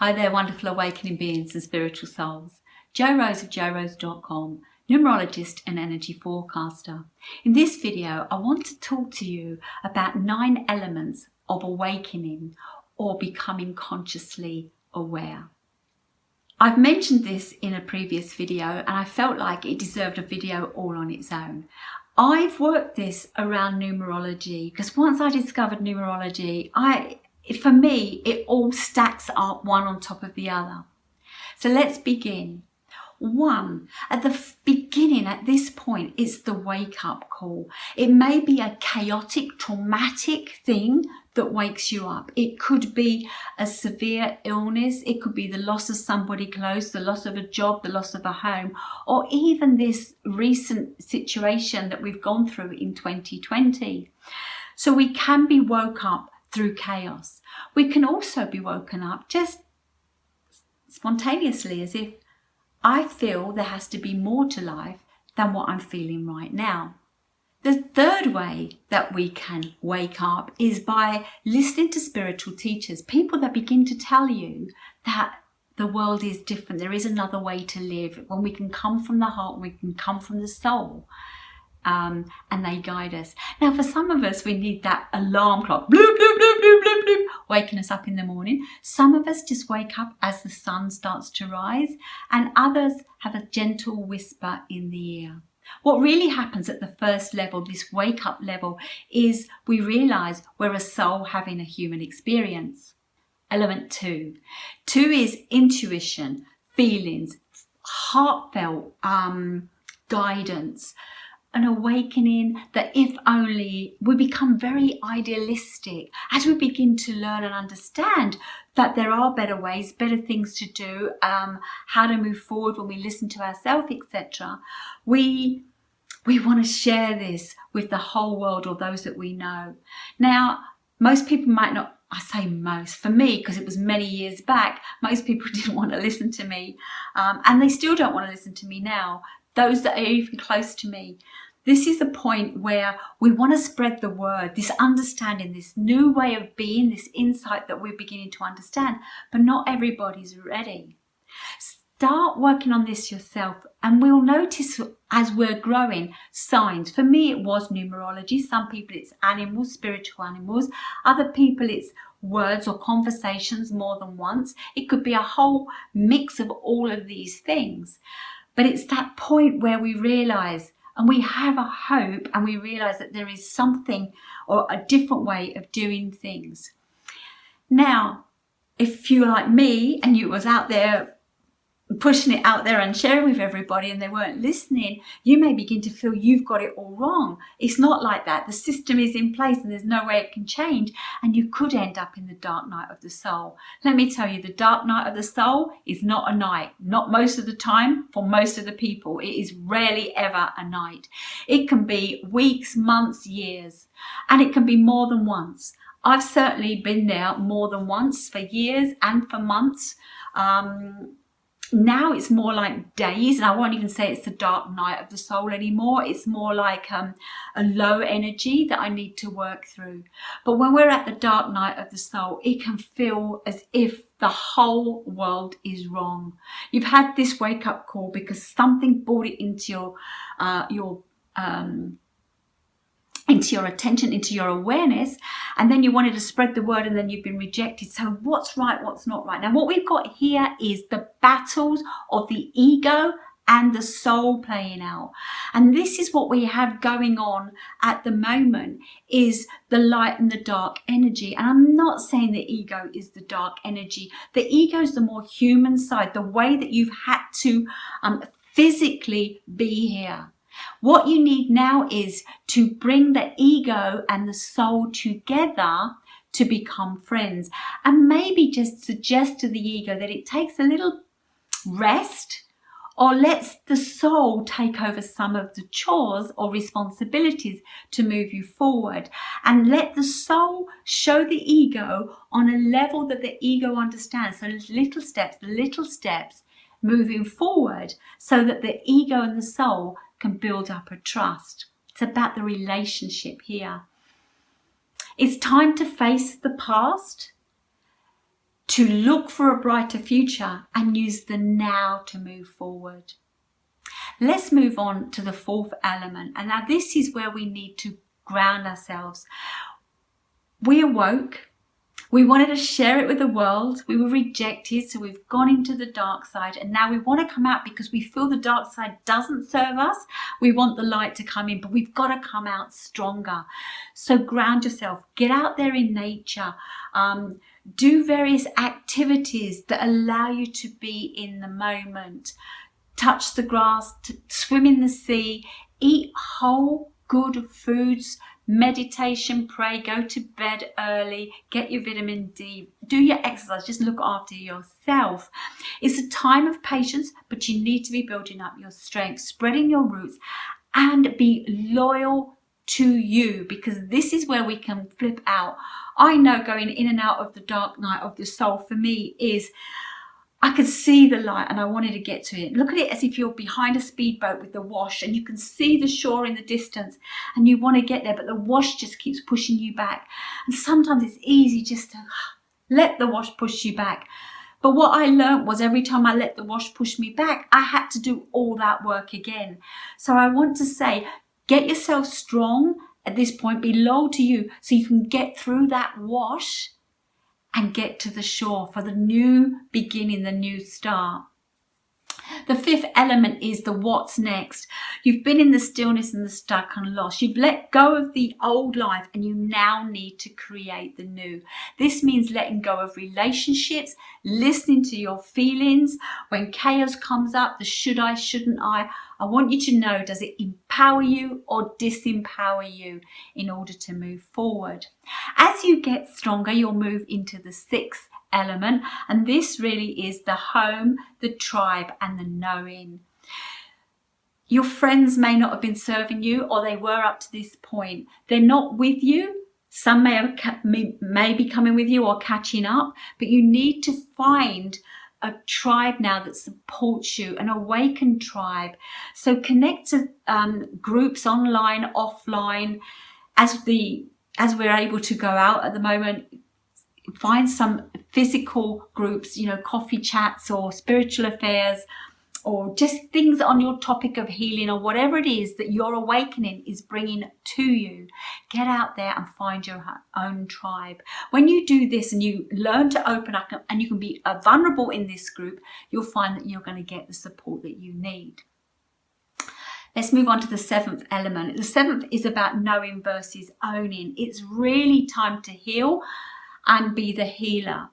Hi there, wonderful awakening beings and spiritual souls. Jo Rose of jorose.com, numerologist and energy forecaster. In this video, I want to talk to you about 9 elements of awakening or becoming consciously aware. I've mentioned this in a previous video and I felt like it deserved a video all on its own. I've worked this around numerology because once I discovered numerology, for me, it all stacks up one on top of the other. So let's begin. 1, at the beginning, at this point, it's the wake-up call. It may be a chaotic, traumatic thing that wakes you up. It could be a severe illness. It could be the loss of somebody close, the loss of a job, the loss of a home, or even this recent situation that we've gone through in 2020. So we can be woke up through chaos. We can also be woken up just spontaneously, as if I feel there has to be more to life than what I'm feeling right now. The third way that we can wake up is by listening to spiritual teachers, people that begin to tell you that the world is different. There is another way to live when we can come from the heart, we can come from the soul. And they guide us. Now, for some of us, we need that alarm clock, bloop, bloop, bloop, bloop, bloop, bloop, waking us up in the morning. Some of us just wake up as the sun starts to rise, and others have a gentle whisper in the ear. What really happens at the first level, this wake up level, is we realize we're a soul having a human experience. Element 2. 2 is intuition, feelings, heartfelt guidance. An awakening that if only we become very idealistic as we begin to learn and understand that there are better ways, better things to do, how to move forward when we listen to ourselves, etc. We want to share this with the whole world or those that we know. Now, most people might not, I say most, for me, because it was many years back, most people didn't want to listen to me, and they still don't want to listen to me now. Those that are even close to me. This is the point where we want to spread the word, this understanding, this new way of being, this insight that we're beginning to understand, but not everybody's ready. Start working on this yourself and we'll notice as we're growing signs. For me, it was numerology. Some people it's animals, spiritual animals. Other people it's words or conversations more than once. It could be a whole mix of all of these things. But it's that point where we realize and we have a hope and we realize that there is something or a different way of doing things. Now, if you're like me and you was out there pushing it out there and sharing with everybody and they weren't listening, you may begin to feel you've got it all wrong. It's not like that. The system is in place and there's no way it can change, and you could end up in the dark night of the soul. Let me tell you, the dark night of the soul is not a night, not most of the time for most of the people. It is rarely ever a night. It can be weeks, months, years, and it can be more than once. I've certainly been there more than once, for years and for months. Now it's more like days, and I won't even say it's the dark night of the soul anymore. It's more like a low energy that I need to work through. But when we're at the dark night of the soul, it can feel as if the whole world is wrong. You've had this wake-up call because something brought it into your attention, into your awareness, and then you wanted to spread the word and then you've been rejected. So what's right, what's not right? Now what we've got here is the battles of the ego and the soul playing out. And this is what we have going on at the moment, is the light and the dark energy. And I'm not saying the ego is the dark energy. The ego is the more human side, the way that you've had to physically be here. What you need now is to bring the ego and the soul together to become friends, and maybe just suggest to the ego that it takes a little rest or lets the soul take over some of the chores or responsibilities to move you forward, and let the soul show the ego on a level that the ego understands. So little steps moving forward so that the ego and the soul can build up a trust. It's about the relationship here. It's time to face the past. to look for a brighter future and use the now to move forward. Let's move on to the fourth element. And now this is where we need to ground ourselves. We awoke. We wanted to share it with the world. We were rejected, so we've gone into the dark side, and now we want to come out because we feel the dark side doesn't serve us. We want the light to come in, but we've got to come out stronger. So ground yourself. Get out there in nature. Do various activities that allow you to be in the moment. Touch the grass, swim in the sea, eat whole, good foods, meditation, pray, go to bed early, get your vitamin D, do your exercise, just look after yourself. It's a time of patience, but you need to be building up your strength, spreading your roots, and be loyal to you, because this is where we can flip out. I know going in and out of the dark night of the soul for me is, I could see the light and I wanted to get to it. Look at it as if you're behind a speedboat with the wash and you can see the shore in the distance and you want to get there, but the wash just keeps pushing you back. And sometimes it's easy just to let the wash push you back. But what I learned was every time I let the wash push me back, I had to do all that work again. So I want to say, get yourself strong at this point, be loyal to you so you can get through that wash and get to the shore for the new beginning, the new start. The fifth element is the what's next. You've been in the stillness and the stuck and lost. You've let go of the old life and you now need to create the new. This means letting go of relationships, listening to your feelings. When chaos comes up, the should I, shouldn't I want you to know, does it empower you or disempower you in order to move forward? As you get stronger, you'll move into the sixth element, and this really is the home, the tribe, and the knowing. Your friends may not have been serving you, or they were up to this point. They're not with you. Some may be coming with you or catching up, but you need to find a tribe now that supports you, an awakened tribe. So connect to groups online, offline, as we're able to go out at the moment. Find some physical groups, coffee chats or spiritual affairs, or just things on your topic of healing, or whatever it is that your awakening is bringing to you. Get out there and find your own tribe. When you do this and you learn to open up and you can be vulnerable in this group, you'll find that you're going to get the support that you need. Let's move on to the seventh element. The seventh is about knowing versus owning. It's really time to heal and be the healer.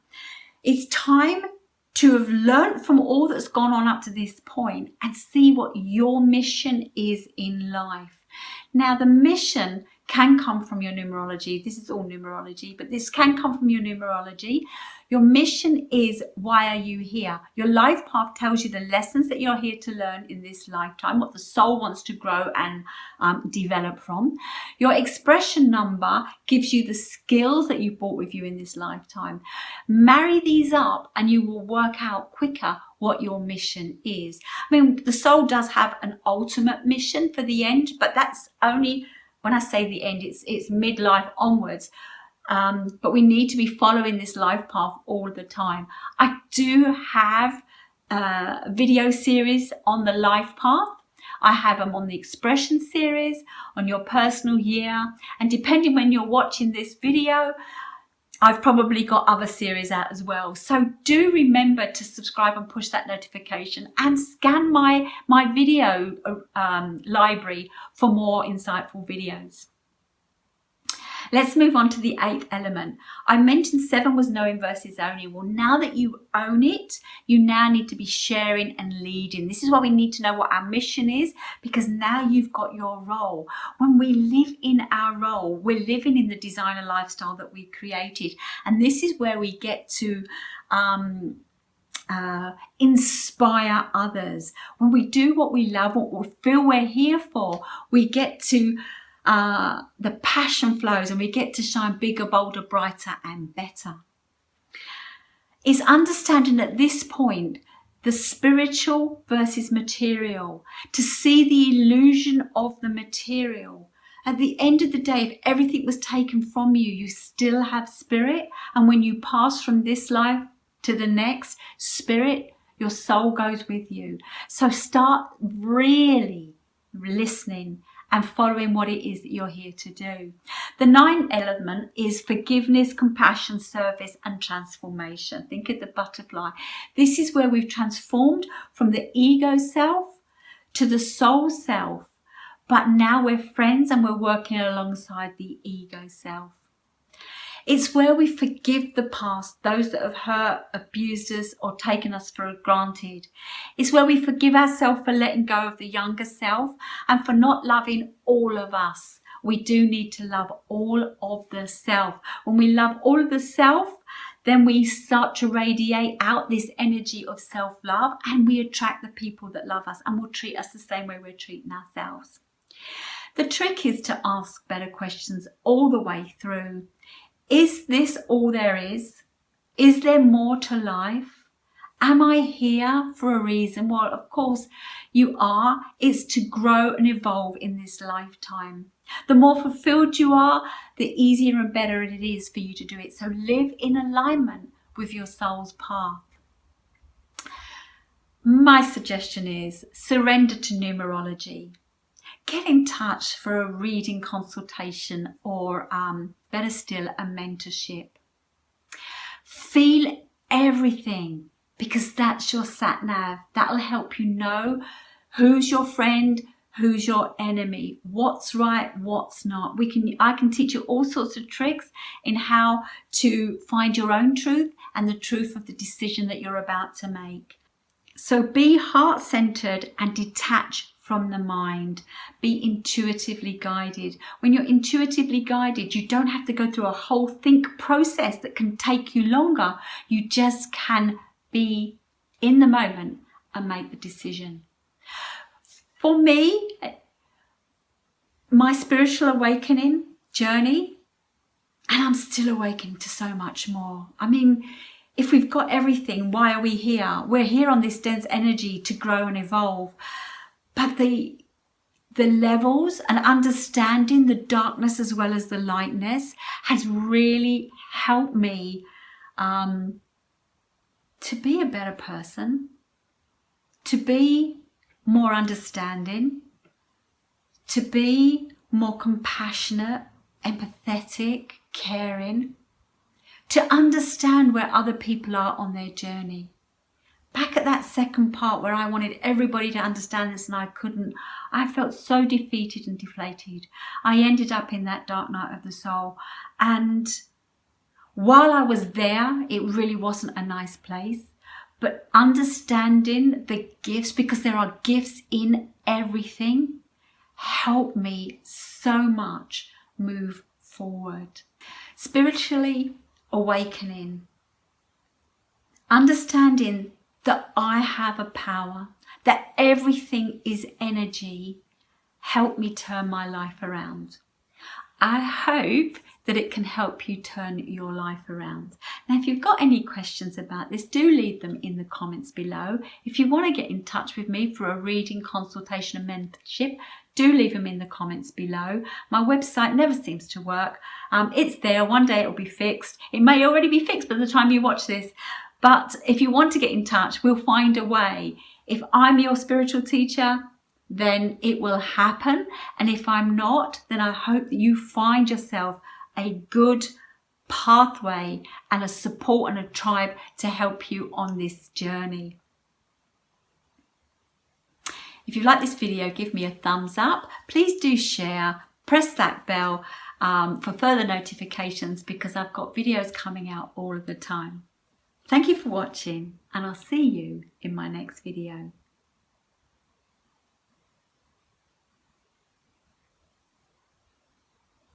It's time to have learned from all that's gone on up to this point and see what your mission is in life. Now, the mission can come from your numerology. This is all numerology, but this can come from your numerology. Your mission is, why are you here? Your life path tells you the lessons that you're here to learn in this lifetime, what the soul wants to grow and develop from. Your expression number gives you the skills that you brought with you in this lifetime. Marry these up and you will work out quicker what your mission is. I mean, the soul does have an ultimate mission for the end, but that's only, when I say the end, it's midlife onwards. But we need to be following this life path all the time. I do have a video series on the life path. I have them on the expression series, on your personal year. And depending when you're watching this video, I've probably got other series out as well. So do remember to subscribe and push that notification and scan my video library for more insightful videos. Let's move on to the eighth element. I mentioned 7 was knowing versus owning. Well, now that you own it, you now need to be sharing and leading. This is why we need to know what our mission is, because now you've got your role. When we live in our role, we're living in the designer lifestyle that we created. And this is where we get to inspire others. When we do what we love, what we feel we're here for, we get to the passion flows and we get to shine bigger, bolder, brighter and better. It's understanding at this point the spiritual versus material, to see the illusion of the material. At the end of the day, if everything was taken from you, you still have spirit, and when you pass from this life to the next, spirit, your soul goes with you. So start really listening and following what it is that you're here to do. The ninth element is forgiveness, compassion, service, and transformation. Think of the butterfly. This is where we've transformed from the ego self to the soul self. But now we're friends and we're working alongside the ego self. It's where we forgive the past, those that have hurt, abused us, or taken us for granted. It's where we forgive ourselves for letting go of the younger self and for not loving all of us. We do need to love all of the self. When we love all of the self, then we start to radiate out this energy of self-love, and we attract the people that love us and will treat us the same way we're treating ourselves. The trick is to ask better questions all the way through. Is this all there is? Is there more to life? Am I here for a reason? Well, of course you are. It's to grow and evolve in this lifetime. The more fulfilled you are, the easier and better it is for you to do it. So live in alignment with your soul's path. My suggestion is surrender to numerology. Get in touch for a reading consultation or better still, a mentorship. Feel everything, because that's your sat nav. That'll help you know who's your friend, who's your enemy, what's right, what's not. I can teach you all sorts of tricks in how to find your own truth and the truth of the decision that you're about to make. So be heart-centered and detach from the mind. Be intuitively guided. When you're intuitively guided, you don't have to go through a whole think process that can take you longer. You just can be in the moment and make the decision. For me, my spiritual awakening journey, and I'm still awakening to so much more. I mean, if we've got everything, why are we here? We're here on this dense energy to grow and evolve. But the levels and understanding the darkness as well as the lightness has really helped me to be a better person, to be more understanding, to be more compassionate, empathetic, caring, to understand where other people are on their journey. Back at that second part where I wanted everybody to understand this and I couldn't, I felt so defeated and deflated. I ended up in that dark night of the soul. And while I was there, it really wasn't a nice place. But understanding the gifts, because there are gifts in everything, helped me so much move forward. Spiritually awakening. Understanding that I have a power, that everything is energy, help me turn my life around. I hope that it can help you turn your life around. Now, if you've got any questions about this, do leave them in the comments below. If you want to get in touch with me for a reading, consultation and mentorship, do leave them in the comments below. My website never seems to work. It's there. One day it'll be fixed. It may already be fixed by the time you watch this. But if you want to get in touch, we'll find a way. If I'm your spiritual teacher, then it will happen. And if I'm not, then I hope that you find yourself a good pathway and a support and a tribe to help you on this journey. If you like this video, give me a thumbs up. Please do share, press that bell for further notifications, because I've got videos coming out all of the time. Thank you for watching, and I'll see you in my next video.